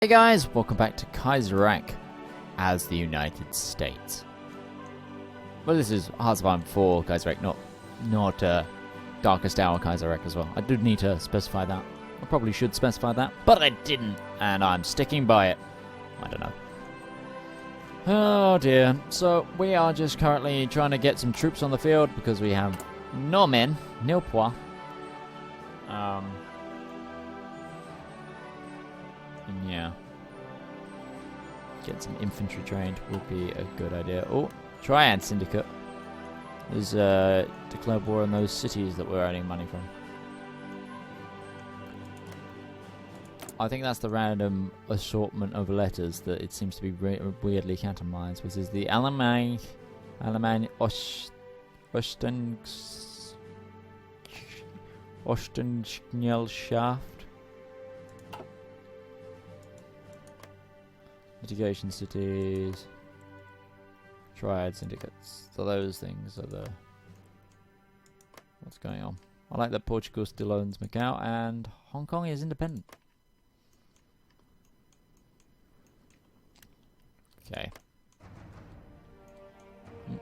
Hey guys, welcome back to Kaiserreich as the United States. Well, this is Hearts of Iron 4 Kaiserreich, not Darkest Hour Kaiserreich as well. I do need to specify that. I probably should specify that, but I didn't, and I'm sticking by it. I don't know. Oh dear. So, we are just currently trying to get some troops on the field because we have no men, nil pois. Yeah. Get some infantry trained would be a good idea. Oh, Triad Syndicate is declared war on those cities that we're earning money from. I think that's the random assortment of letters that it seems to be weirdly categorized, which is the Allgemeine Ostenschnellschaft. Litigation cities, Triad syndicates. So those things are the what's going on. I like that Portugal still owns Macau and Hong Kong is independent. Okay.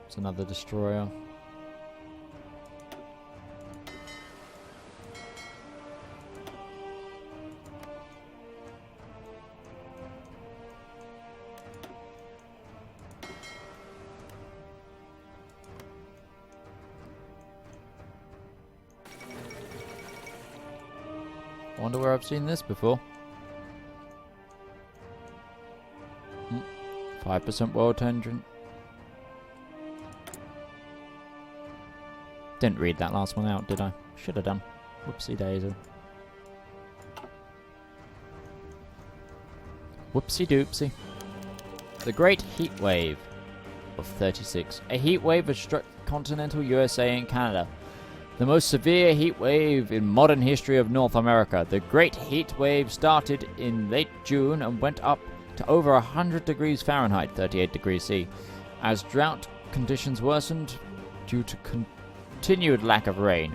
It's another destroyer. I wonder where I've seen this before. 5% world tangent. Didn't read that last one out, did I? Should have done. Whoopsie daisy. Whoopsie doopsie. The Great Heat Wave of 36. A heat wave has struck continental USA and Canada. The most severe heat wave in modern history of North America. The Great Heat Wave started in late June and went up to over 100 degrees Fahrenheit, 38 degrees C, as drought conditions worsened due to continued lack of rain.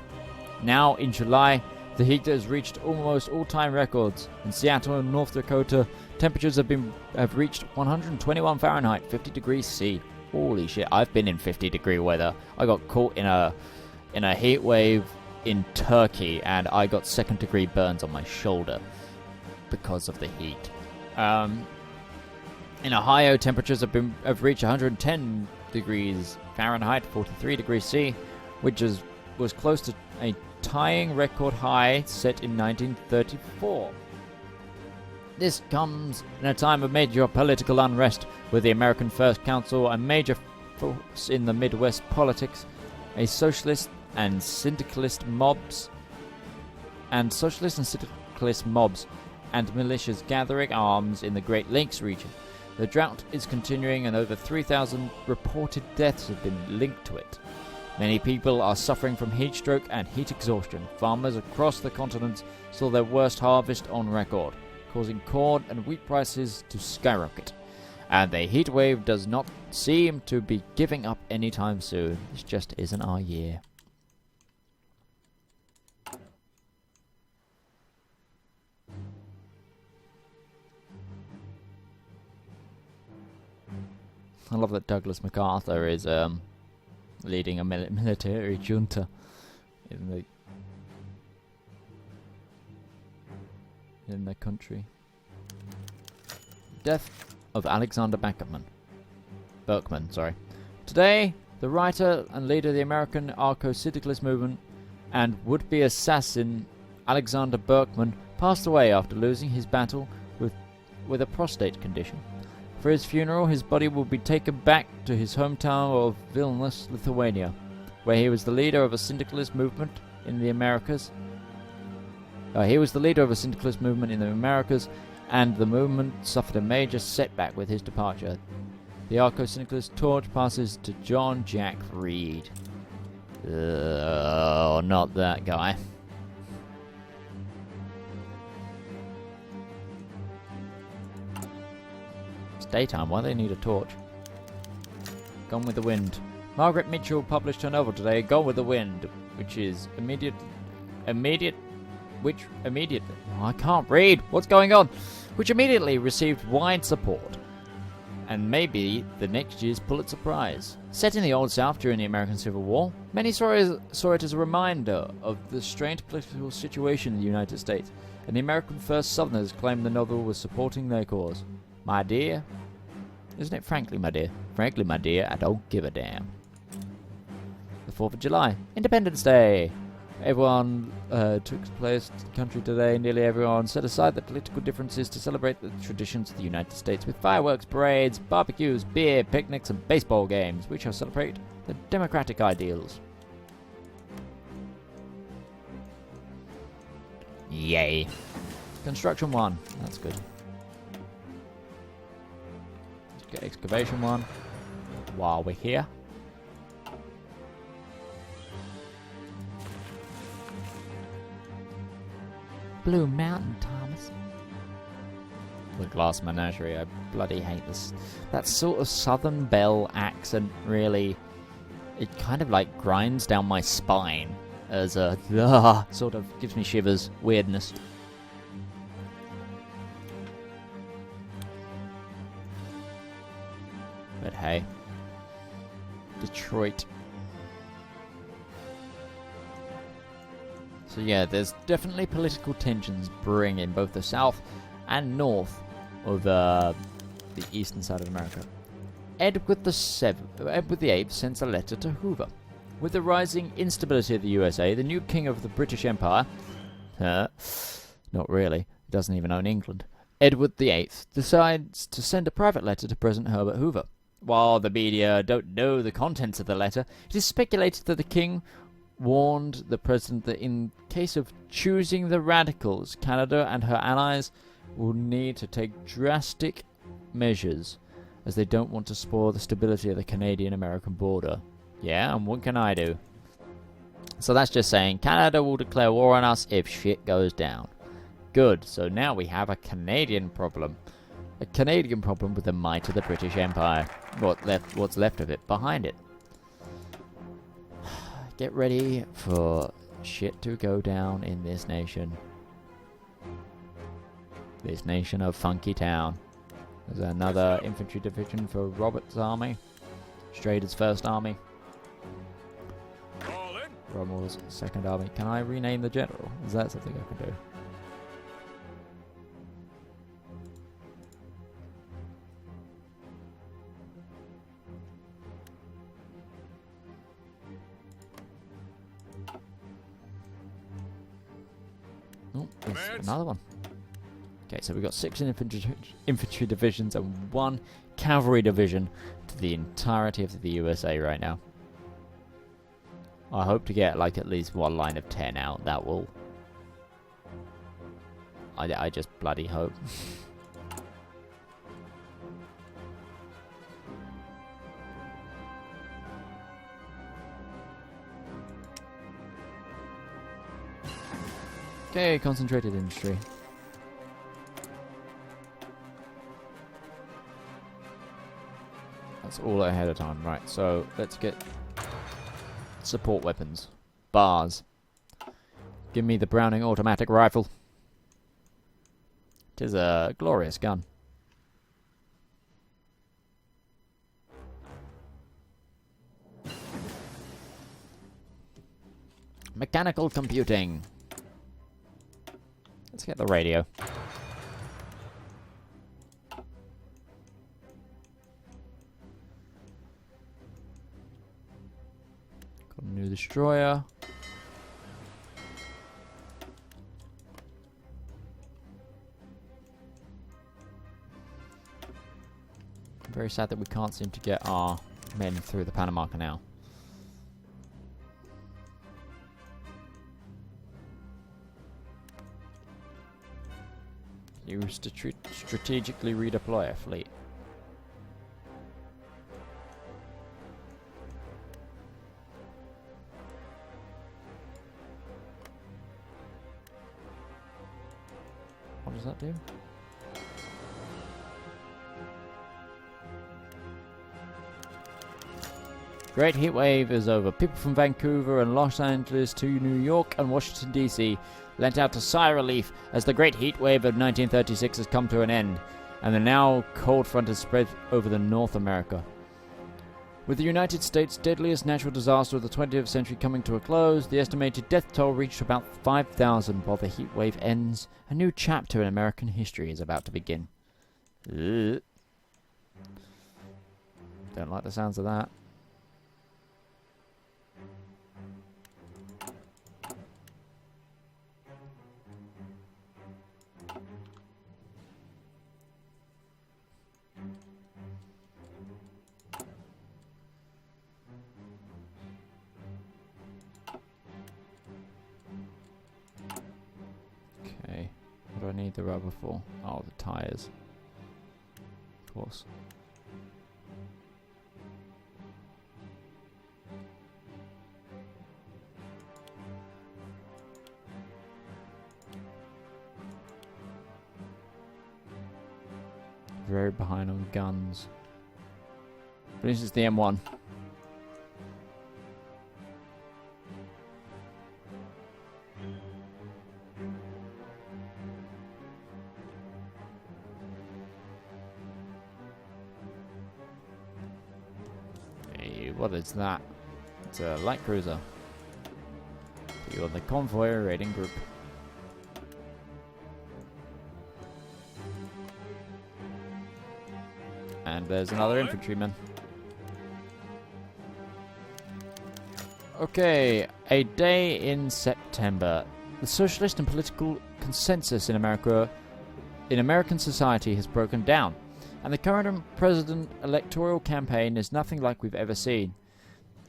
Now, in July, the heat has reached almost all-time records. In Seattle and North Dakota, temperatures have reached 121 Fahrenheit, 50 degrees C. Holy shit, I've been in 50-degree weather. I got caught in a heat wave in Turkey, and I got second-degree burns on my shoulder because of the heat. In Ohio, temperatures have reached 110 degrees Fahrenheit, 43 degrees C, which was close to a tying record high set in 1934. This comes in a time of major political unrest, with the American First Council a major force in the Midwest politics, a socialist and syndicalist mobs, and militias gathering arms in the Great Lakes region. The drought is continuing and over 3,000 reported deaths have been linked to it. Many people are suffering from heat stroke and heat exhaustion. Farmers across the continent saw their worst harvest on record, causing corn and wheat prices to skyrocket. And the heat wave does not seem to be giving up anytime soon. This just isn't our year. I love that Douglas MacArthur is leading a military junta in the country. Death of Alexander Berkman. Today, the writer and leader of the American anarcho-syndicalist movement and would-be assassin Alexander Berkman passed away after losing his battle with a prostate condition. For his funeral, his body will be taken back to his hometown of Vilnius, Lithuania, where he was the leader of a syndicalist movement in the Americas. And the movement suffered a major setback with his departure. The anarcho-syndicalist torch passes to John Jack Reed. Oh, not that guy. Daytime, why do they need a torch? Gone with the Wind. Margaret Mitchell published her novel today, Gone with the Wind, which is immediately. I can't read. What's going on? which immediately received wide support, and maybe the next year's Pulitzer Prize. Set in the Old South during the American Civil War, many saw it as a reminder of the strained political situation in the United States, and the American First Southerners claimed the novel was supporting their cause. My dear, isn't it frankly, my dear? Frankly, my dear, I don't give a damn. The 4th of July, Independence Day. Everyone took place in the country today. Nearly everyone set aside their political differences to celebrate the traditions of the United States with fireworks, parades, barbecues, beer, picnics, and baseball games, which shall celebrate the democratic ideals. Yay. Construction 1. That's good. Let's get excavation 1 while we're here. Blue Mountain, Thomas. The Glass Menagerie. I bloody hate this. That sort of Southern Belle accent really... It kind of like grinds down my spine as a... sort of gives me shivers. Weirdness. But hey. Detroit. So yeah, there's definitely political tensions brewing in both the south and north of the eastern side of America. Edward VIII sends a letter to Hoover. With the rising instability of the USA, the new king of the British Empire, not really, he doesn't even own England, Edward VIII decides to send a private letter to President Herbert Hoover. While the media don't know the contents of the letter, it is speculated that the king warned the president that in case of choosing the radicals, Canada and her allies will need to take drastic measures as they don't want to spoil the stability of the Canadian-American border. Yeah, and what can I do? So that's just saying Canada will declare war on us if shit goes down. Good, so now we have a Canadian problem. A Canadian problem with the might of the British Empire. What's left of it behind it. Get ready for shit to go down in this nation. This nation of Funky Town. There's another infantry division for Robert's army. Strader's first army. Rommel's second army. Can I rename the general? Is that something I can do? Oh, there's another one. Okay, so we've got 6 infantry divisions and 1 cavalry division to the entirety of the USA right now. I hope to get like at least 1 line of 10 out. That will... I just bloody hope. Okay, concentrated industry. That's all ahead of time. Right, so let's get support weapons. Bars. Give me the Browning automatic rifle. It is a glorious gun. Mechanical computing. Let's get the radio. Got a new destroyer. I'm very sad that we can't seem to get our men through the Panama Canal. Use to strategically redeploy a fleet. What does that do? Great heat wave is over. People from Vancouver and Los Angeles to New York and Washington, D.C. lent out a sigh of relief as the great heat wave of 1936 has come to an end, and the now cold front has spread over the North America. With the United States' deadliest natural disaster of the 20th century coming to a close, the estimated death toll reached about 5,000. While the heat wave ends, a new chapter in American history is about to begin. Ugh. Don't like the sounds of that. Okay, what do I need the rubber for? Oh, the tires. Of course. Very behind on guns. But this is the M1. Hey, what is that? It's a light cruiser. You're the convoy raiding group. And there's another infantryman. Okay, a day in September. The socialist and political consensus in American society has broken down, and the current president electoral campaign is nothing like we've ever seen.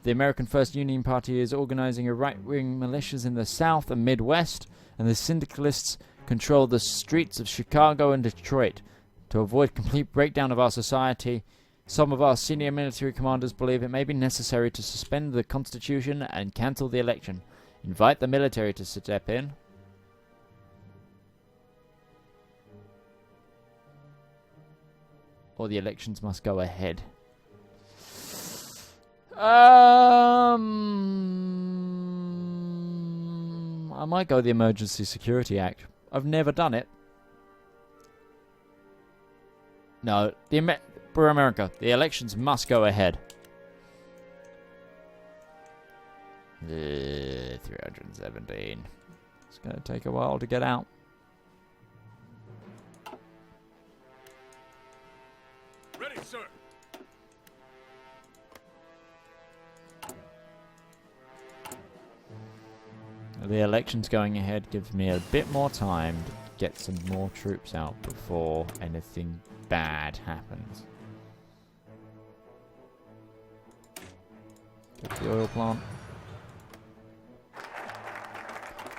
The American First Union Party is organizing a right-wing militias in the South and Midwest, and the syndicalists control the streets of Chicago and Detroit. To avoid complete breakdown of our society, some of our senior military commanders believe it may be necessary to suspend the Constitution and cancel the election. Invite the military to step in. Or the elections must go ahead. I might go the Emergency Security Act. I've never done it. No, for America, the elections must go ahead. 317. It's going to take a while to get out. Ready, sir. The elections going ahead gives me a bit more time to get some more troops out before anything bad happens. Get the oil plant.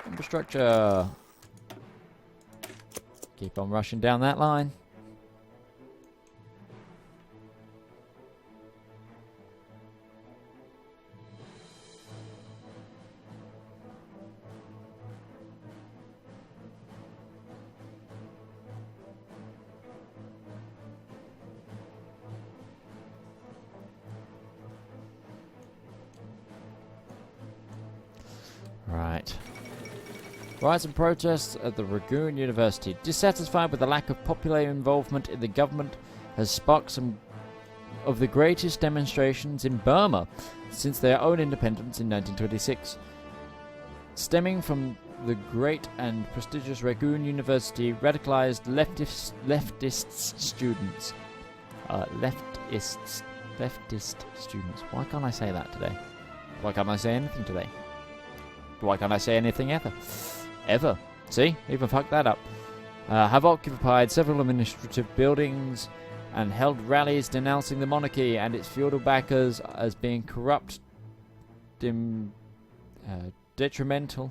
Infrastructure. Keep on rushing down that line. Right. Riots and protests at the Rangoon University. Dissatisfied with the lack of popular involvement in the government has sparked some of the greatest demonstrations in Burma since their own independence in 1926. Stemming from the great and prestigious Rangoon University, radicalized leftist students. Leftist students. Why can't I say that today? Why can't I say anything today? Why can't I say anything ever? Ever. See? Even fucked that up. Have occupied several administrative buildings and held rallies denouncing the monarchy and its feudal backers as being corrupt, detrimental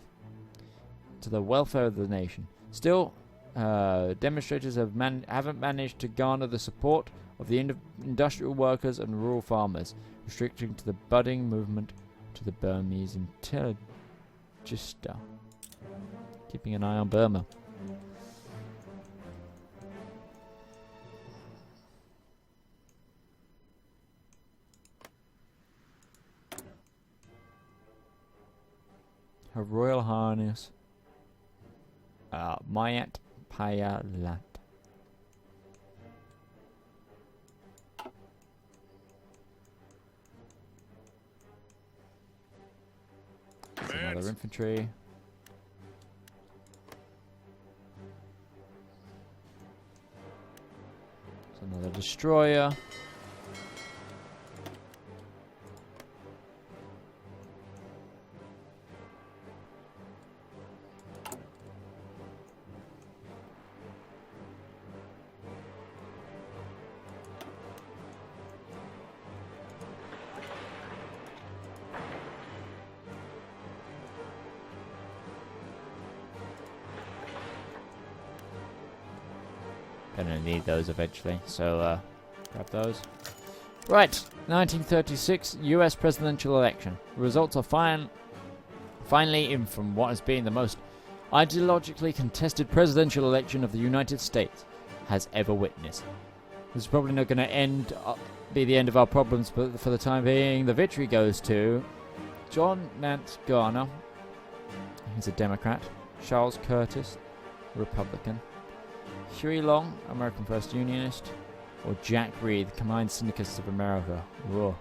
to the welfare of the nation. Still, demonstrators haven't managed to garner the support of the industrial workers and rural farmers, restricting to the budding movement to the Burmese intelligence. Keeping an eye on Burma. Her Royal Highness Mayat Payalat. There's another infantry. There's another destroyer. Gonna need those eventually, so grab those. Right, 1936 U.S. presidential election. Results are finally in from what has been the most ideologically contested presidential election of the United States has ever witnessed. This is probably not going to be the end of our problems, but for the time being, the victory goes to John Nance Garner. He's a Democrat. Charles Curtis, Republican. Huey Long, American First Unionist, or Jack Reed, Combined Syndicalists of America. Whoa.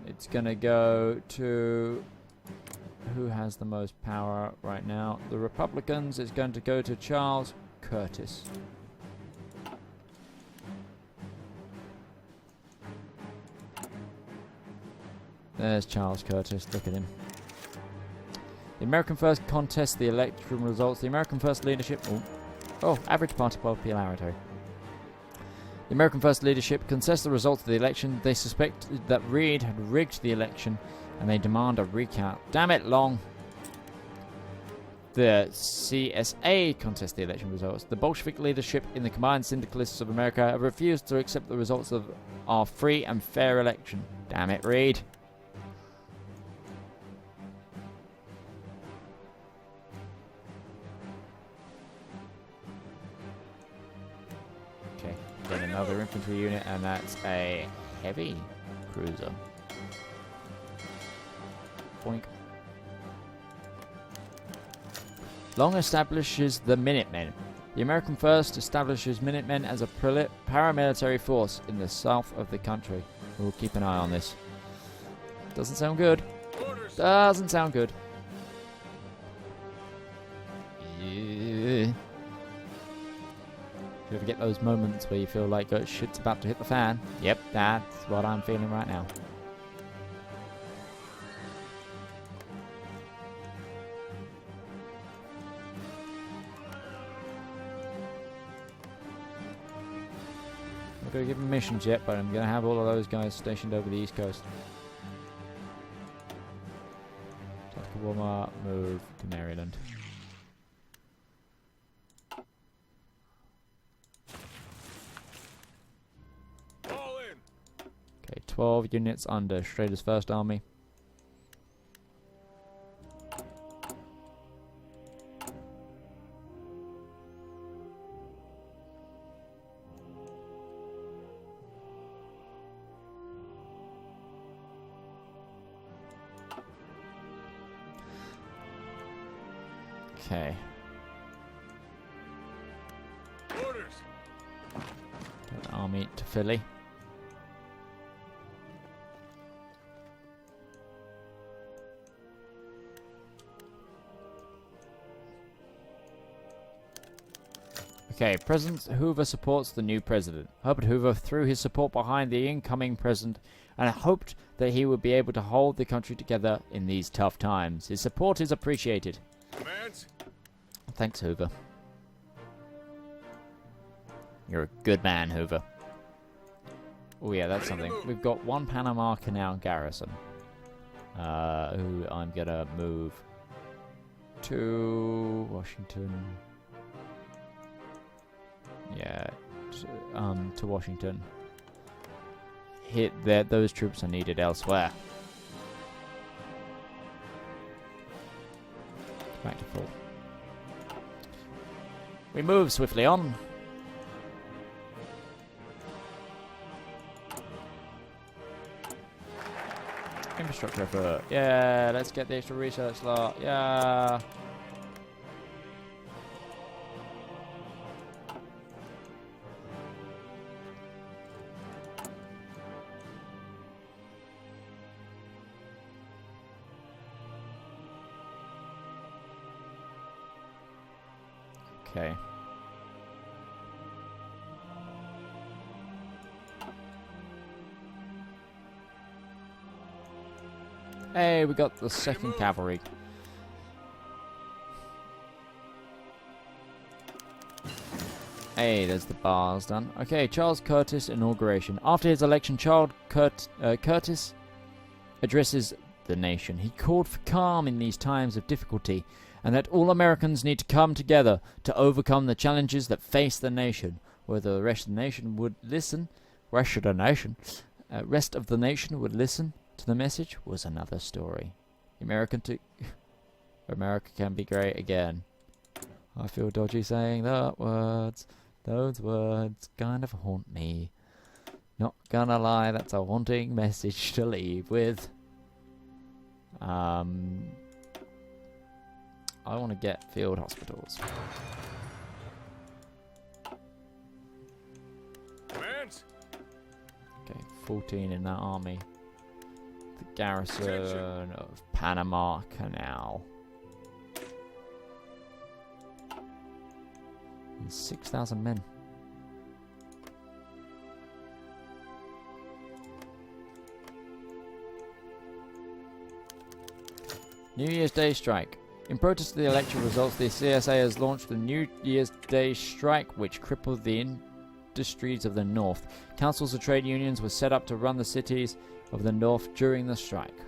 It's gonna go to who has the most power right now? The Republicans. It's going to go to Charles Curtis. There's Charles Curtis. Look at him. The American First contests the election results. The American First leadership. Average party popularity. The American First leadership contests the results of the election. They suspect that Reed had rigged the election, and they demand a recount. Damn it, Long. The CSA contest the election results. The Bolshevik leadership in the Combined Syndicalists of America have refused to accept the results of our free and fair election. Damn it, Reed. Then another infantry unit, and that's a heavy cruiser. Boink. Long establishes the Minutemen. The American First establishes Minutemen as a paramilitary force in the south of the country. We'll keep an eye on this. Doesn't sound good. Doesn't sound good. Yeah. You ever get those moments where you feel like shit's about to hit the fan? Yep, that's what I'm feeling right now. I'm not going to give them missions yet, but I'm going to have all of those guys stationed over the East Coast. Tactical warm-up, move to Maryland. Okay, 12 units under Schrader's First Army. Okay. Orders. Get the army to Philly. Okay, President Hoover supports the new president. Herbert Hoover threw his support behind the incoming president and hoped that he would be able to hold the country together in these tough times. His support is appreciated. Commands. Thanks, Hoover. You're a good man, Hoover. Oh yeah, that's something. We've got one Panama Canal garrison. Who I'm gonna move to Washington. Yeah, to Washington. Hit that. Those troops are needed elsewhere. Back to full. We move swiftly on. Infrastructure effort. Yeah, let's get the extra research slot. Yeah. Okay. Hey, we got the second cavalry. Hey, there's the bars done. Okay, Charles Curtis inauguration. After his election, Curtis addresses the nation. He called for calm in these times of difficulty, and that all Americans need to come together to overcome the challenges that face the nation. Whether the rest of the nation would listen, rest of the nation would listen to the message was another story. America can be great again. I feel dodgy saying that words. Those words kind of haunt me. Not gonna lie, that's a haunting message to leave with. I want to get field hospitals. Commands. Okay, 14 in that army. The garrison of Panama Canal. And 6,000 men. New Year's Day strike. In protest to the election results, the CSA has launched the New Year's Day strike, which crippled the industries of the North. Councils of trade unions were set up to run the cities of the North during the strike.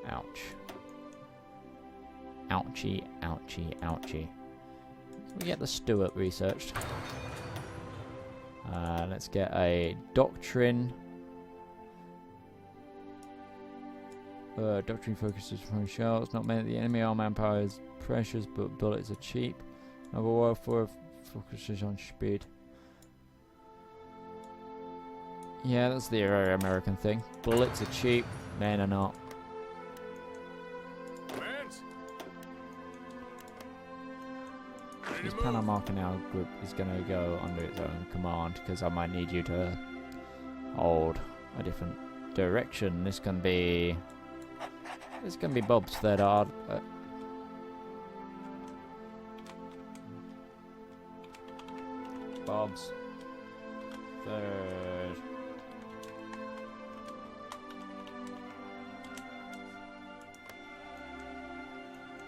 Ouch. Ouchie, ouchie, ouchie. We get the Stuart researched. Let's get a doctrine. Doctrine focuses from shells. Not meant the enemy arm manpower is precious, but bullets are cheap. Number 4 focuses on speed. Yeah, that's the American thing. Bullets are cheap, men are not. Commands. This Panama Canal group is going to go under its own command because I might need you to hold a different direction. This can be Bob's third art. Bob's third.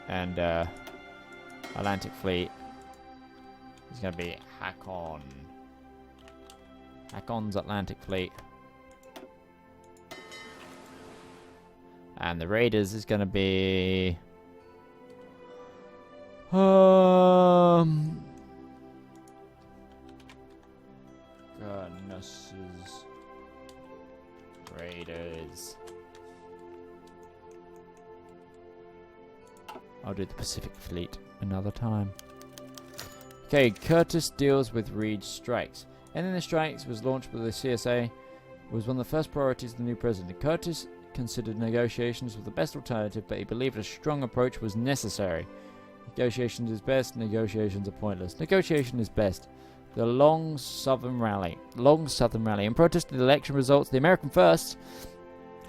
And Atlantic Fleet is going to be Hakon. Hakon's Atlantic Fleet. And the Raiders is going to be goodnesses. Raiders. I'll do the Pacific Fleet another time. Okay, Curtis deals with Reed's strikes. Ending the strikes was launched by the CSA. Was one of the first priorities of the new president. Curtis considered negotiations were the best alternative, but he believed a strong approach was necessary. Negotiations is best, negotiations are pointless. Negotiation is best. The Long Southern Rally. In protest to the election results, the American First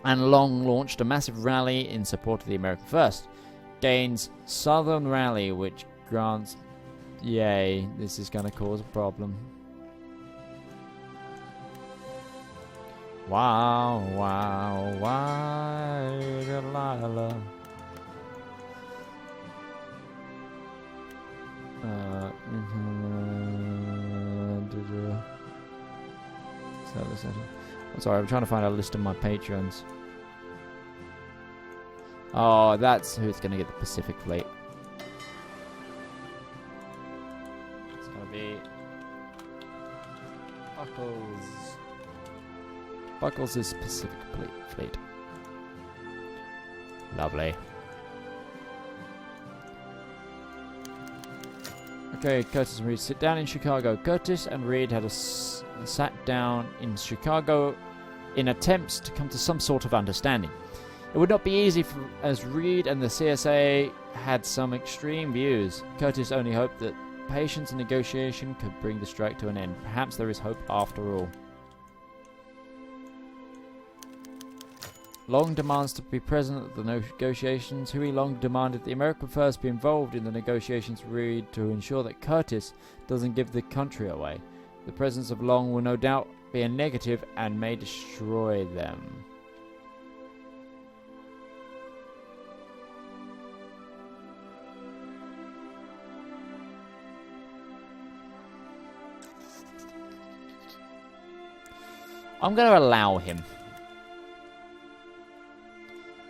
and Long launched a massive rally in support of the American First. Gains Southern Rally, which grants... Yay, this is going to cause a problem. Wow, wow, why, Delilah? I'm sorry, I'm trying to find a list of my patrons. Oh, that's who's going to get the Pacific Fleet. It's going to be Buckles. Buckles is Pacific Fleet. Lovely. Okay, Curtis and Reed sit down in Chicago. Curtis and Reed had sat down in Chicago in attempts to come to some sort of understanding. It would not be easy as Reed and the CSA had some extreme views. Curtis only hoped that patience and negotiation could bring the strike to an end. Perhaps there is hope after all. Long demands to be present at the negotiations. Huey Long demanded the American first be involved in the negotiations Reed to ensure that Curtis doesn't give the country away. The presence of Long will no doubt be a negative and may destroy them. I'm going to allow him.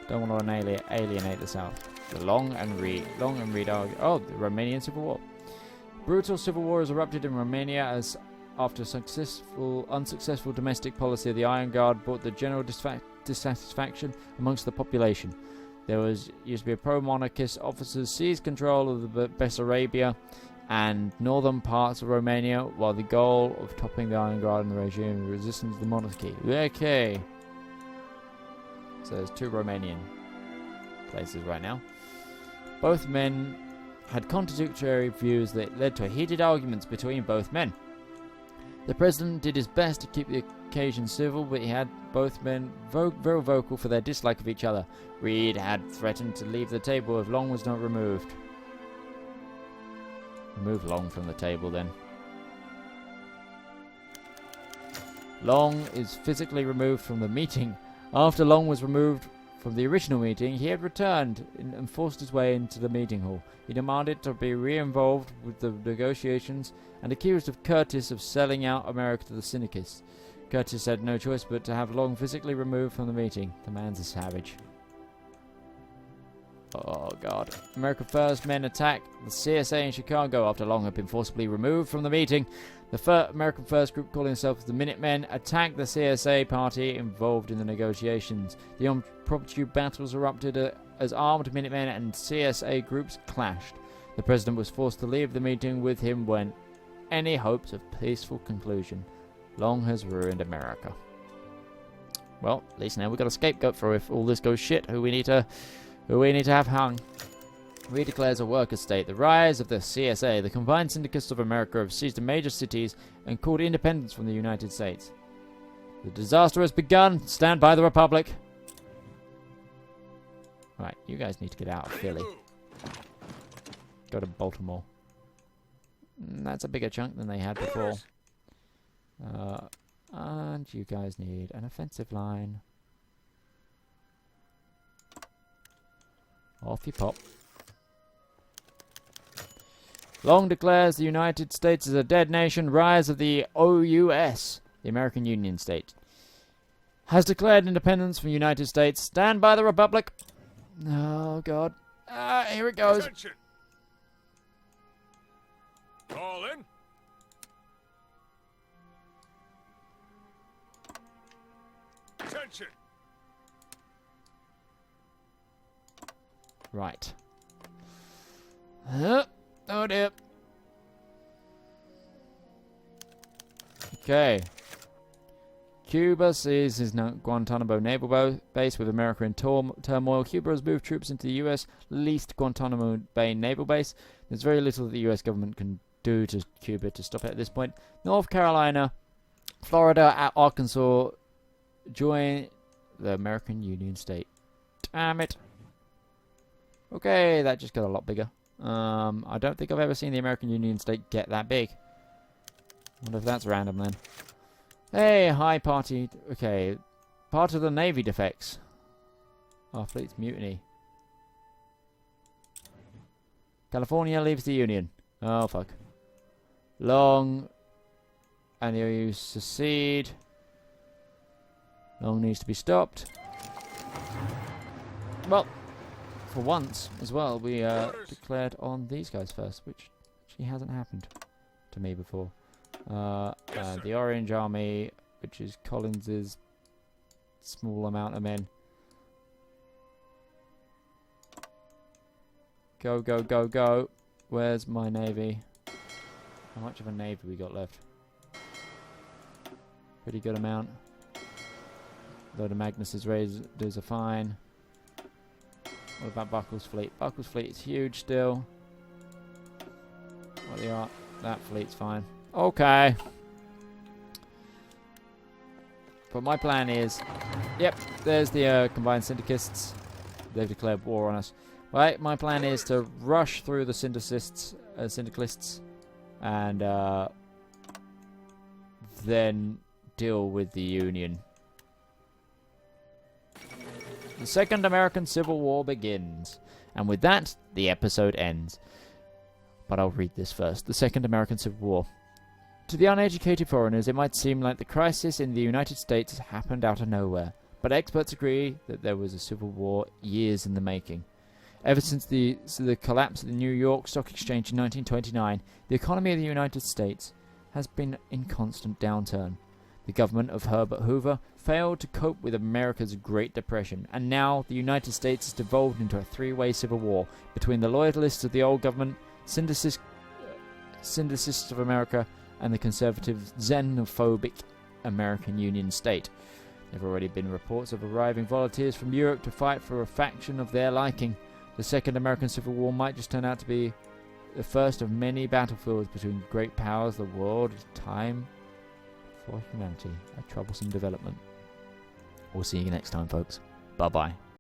Don't want to alienate the South. The Long and Reed argue. Oh, the Romanian Civil War. Brutal civil war has erupted in Romania as after unsuccessful domestic policy of the Iron Guard brought the general dissatisfaction amongst the population. There used to be a pro-monarchist officers seized control of the Bessarabia and northern parts of Romania, while the goal of topping the Iron Guard and the regime resistance to the monarchy. Okay. So there's 2 Romanian places right now. Both men had contradictory views that led to heated arguments between both men. The president did his best to keep the occasion civil, but he had both men very vocal for their dislike of each other. Reed had threatened to leave the table if Long was not removed. Remove Long from the table then. Long is physically removed from the meeting. After Long was removed from the original meeting, he had returned and forced his way into the meeting hall. He demanded to be re-involved with the negotiations and accused of Curtis of selling out America to the Syndicalists. Curtis had no choice but to have Long physically removed from the meeting. The man's a savage. Oh god. America First men attacked the CSA in Chicago after Long had been forcibly removed from the meeting. The American First group, calling themselves the Minutemen, attacked the CSA party involved in the negotiations. The impromptu battles erupted as armed Minutemen and CSA groups clashed. The president was forced to leave the meeting. With him went any hopes of peaceful conclusion. Long has ruined America. Well, at least now we've got a scapegoat for if all this goes shit. Who we need to have hung. Reed declares a worker state. The rise of the CSA, the Combined Syndicates of America, have seized major cities and called independence from the United States. The disaster has begun. Stand by the Republic. Right, you guys need to get out of Philly. Go to Baltimore. That's a bigger chunk than they had before. And you guys need an offensive line. Off you pop. Long declares the United States is a dead nation. Rise of the OUS, the American Union State, has declared independence from the United States. Stand by the Republic. Oh, God. Here it goes. Attention. Call in. Attention. Right. Oh dear. Okay. Cuba seizes Guantanamo naval base with America in turmoil. Cuba has moved troops into the U.S. leased Guantanamo Bay naval base. There's very little that the U.S. government can do to Cuba to stop it at this point. North Carolina, Florida, Arkansas join the American Union State. Damn it. Okay, that just got a lot bigger. I don't think I've ever seen the American Union State get that big. Wonder if that's random then. Hey, hi party. Okay, part of the Navy defects. Our fleet's mutiny. California leaves the Union. Oh, fuck. Long. And you secede. Long needs to be stopped. Well, for once as well, we declared on these guys first, which actually hasn't happened to me before. The Orange Army, which is Collins's small amount of men. Go, go, go, go. Where's my navy? How much of a navy we got left? Pretty good amount. Load of Magnus's raiders are fine. What about Buckle's fleet? Buckle's fleet is huge still. What they are? That fleet's fine. Okay. But my plan is Yep, there's the combined syndicalists. They've declared war on us. Right, my plan is to rush through the syndicalists and then deal with the Union. The Second American Civil War begins. And with that, the episode ends. But I'll read this first. The Second American Civil War. To the uneducated foreigners, it might seem like the crisis in the United States has happened out of nowhere. But experts agree that there was a civil war years in the making. Ever since the collapse of the New York Stock Exchange in 1929, the economy of the United States has been in constant downturn. The government of Herbert Hoover failed to cope with America's Great Depression, and now the United States has devolved into a three-way civil war between the loyalists of the old government, syndicists of America, and the conservative xenophobic American Union state. There have already been reports of arriving volunteers from Europe to fight for a faction of their liking. The Second American Civil War might just turn out to be the first of many battlefields between great powers. The world is time for humanity. A troublesome development. We'll see you next time, folks. Bye-bye.